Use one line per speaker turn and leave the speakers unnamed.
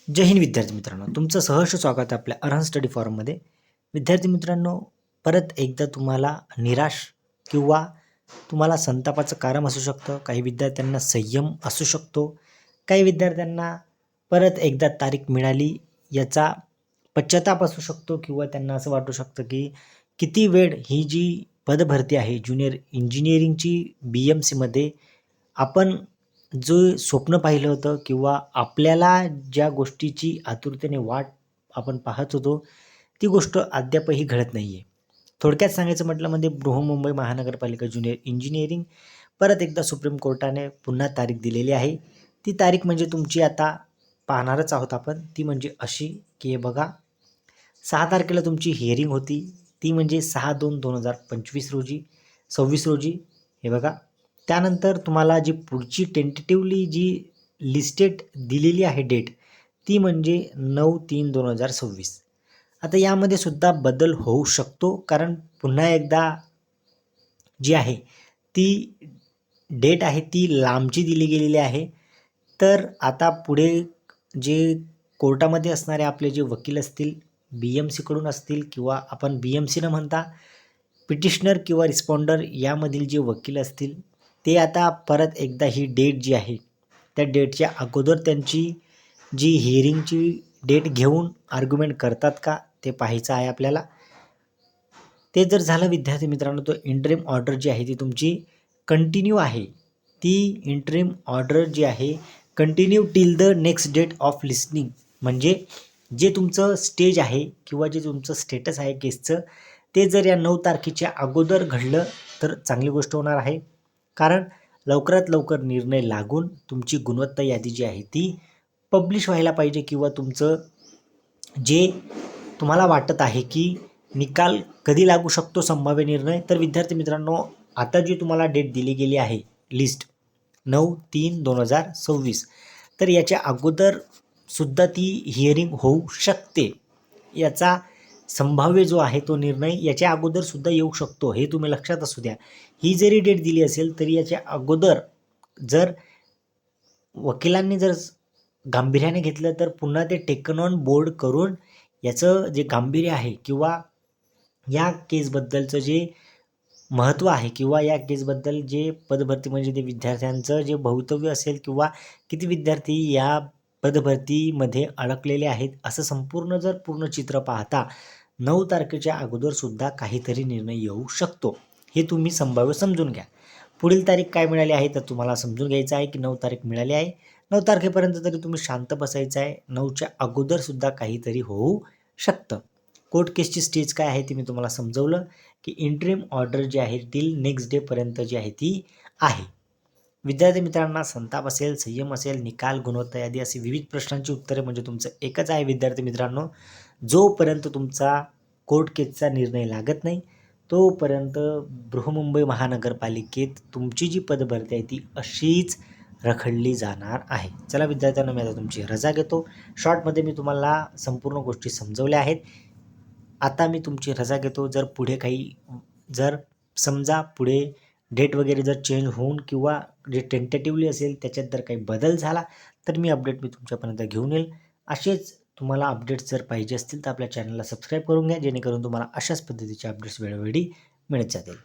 जय हिंद विद्यार्थी मित्रांनो, तुमचं सहर्ष स्वागत आहे आपल्या अरहन स्टडी फॉरममध्ये. विद्यार्थी मित्रांनो, परत एकदा तुम्हाला निराश किंवा तुम्हाला संतापाचं कारण असू शकतं. काही विद्यार्थ्यांना संयम असू शकतो. काही विद्यार्थ्यांना परत एकदा तारीख मिळाली याचा पश्चाताप असू शकतो किंवा त्यांना असं वाटू शकतं की किती वेळ ही जी पदभरती आहे ज्युनियर इंजिनिअरिंगची BMCमध्ये आपण जो स्वप्न पाहिलं होतं किंवा आपल्याला ज्या गोष्टीची आतुरतेने वाट आपण पाहत होतो ती गोष्ट अद्यापही घडत नाही आहे. थोडक्यात सांगायचं म्हटलं म्हणजे बृहन्मुंबई महानगरपालिका ज्युनियर इंजिनिअरिंग परत एकदा सुप्रीम कोर्टाने पुन्हा तारीख दिलेली आहे. ती तारीख म्हणजे तुमची आता पाहणारच आहोत आपण. ती म्हणजे अशी की हे बघा, 6 तारखेला तुमची हिअरिंग होती. ती म्हणजे 6/2/2025 रोजी 26 रोजी. हे बघा, त्यानंतर तुम्हाला जी पुढची टेंटेटिव्हली जी लिस्टेड दिलेली आहे डेट ती म्हणजे 9/3/2026. आता यामध्ये सुद्धा बदल होऊ शकतो, कारण पुन्हा एकदा जी आहे ती डेट आहे ती लांबची दिली गेलेली आहे. तर आता पुढे जे कोर्टामध्ये असणारे आपले जे वकील असतील, BMCकडून असतील किंवा आपण BMC न म्हणता पिटिशनर किंवा रिस्पॉन्डर यामधील जे वकील असतील ते आता परत एकदा ही डेट जी आहे त्या डेटच्या अगोदर त्यांची जी हिअरिंगची डेट घेऊन आर्ग्युमेंट करतात का ते पाहायचं आहे आपल्याला. ते जर झालं विद्यार्थी मित्रांनो, तो इंटरिम ऑर्डर जी आहे ती तुमची कंटिन्यू आहे. ती इंटरिम ऑर्डर जी आहे continue till the next date of listing, म्हणजे जे तुमचं स्टेज आहे किंवा जे तुमचं स्टेटस आहे केसचं ते जर या 9 तारखेच्या अगोदर घडलं तर चांगली गोष्ट होणार आहे. कारण लवकरात लवकर निर्णय लागून तुमची गुणवत्ता यादी जी आहे ती पब्लिश व्हायला पाहिजे किंवा तुमचं जे तुम्हाला वाटत आहे की निकाल कधी लागू शकतो संभाव्य निर्णय. तर विद्यार्थी मित्रांनो, आता जी तुम्हाला डेट दिली गेली आहे लिस्ट 9/3/2026, तर याच्या अगोदर सुद्धा ती हिअरिंग होऊ शकते. याचा संभाव्य जो आहे तो निर्णय याच्या अगोदर सुद्धा येऊ शकतो, हे तुम्ही लक्षात असू द्या. ही जरी डेट दिली असेल तरी याच्या अगोदर जर वकिलांनी जर गांभीर्याने घेतलं तर पुन्हा ते टेकन ऑन बोर्ड करून याचं जे गांभीर्य आहे किंवा या केसबद्दलचं जे महत्त्व आहे किंवा या केसबद्दल जे पदभरती म्हणजे ते विद्यार्थ्यांचं जे भवितव्य असेल किंवा किती विद्यार्थी या पदभरतीमध्ये अडकलेले आहेत असं संपूर्ण जर पूर्ण चित्र पाहता 9 तारखेच्या अगोदरसुद्धा काहीतरी निर्णय येऊ शकतो, हे तुम्ही संभाव्य समजून घ्या. पुढील तारीख काय मिळाली आहे तर तुम्हाला समजून घ्यायचं आहे की 9 तारीख मिळाली आहे. 9 तारखेपर्यंत तरी तुम्ही शांत बसायचं आहे. 9च्या अगोदरसुद्धा काहीतरी होऊ शकतं. कोर्ट केसची स्टेज काय आहे ती मी तुम्हाला समजवलं की इंटरिम ऑर्डर जी आहे टिल नेक्स्ट डेपर्यंत जी आहे ती आहे. विद्यार्थी मित्रांना संताप असेल, संयम असेल, निकाल, गुणवत्ता यादी असे विविध प्रश्नांची उत्तरे म्हणजे तुमचं एकच आहे विद्यार्थी मित्रांनो. जोपर्यंत तुमचा कोर्ट केसचा निर्णय लागत नाही तोपर्यंत बृहन्मुंबई महानगरपालिकेत तुमची जी पदभरती आहे ती अशीच रखडली जाणार आहे. चला विद्यार्थ्यांना, मी आता तुमची रजा घेतो. शॉर्टमध्ये मी तुम्हाला संपूर्ण गोष्टी समजवल्या आहेत. आता मी तुमची रजा घेतो. जर पुढे काही जर समजा पुढे डेट वगैरे जर चेंज होऊन किंवा जे टेंटेटिव्हली असेल त्याच्यात जर काही बदल झाला तर मी अपडेट तुमच्यापर्यंत घेऊन येईल. असेच तुम्हाला अपडेट्स जर पाहिजे असतील तर आपल्या चॅनलला सबस्क्राईब करून घ्या, जेणेकरून तुम्हाला अशाच पद्धतीचे अपडेट्स वेळोवेळी मिळत जातील.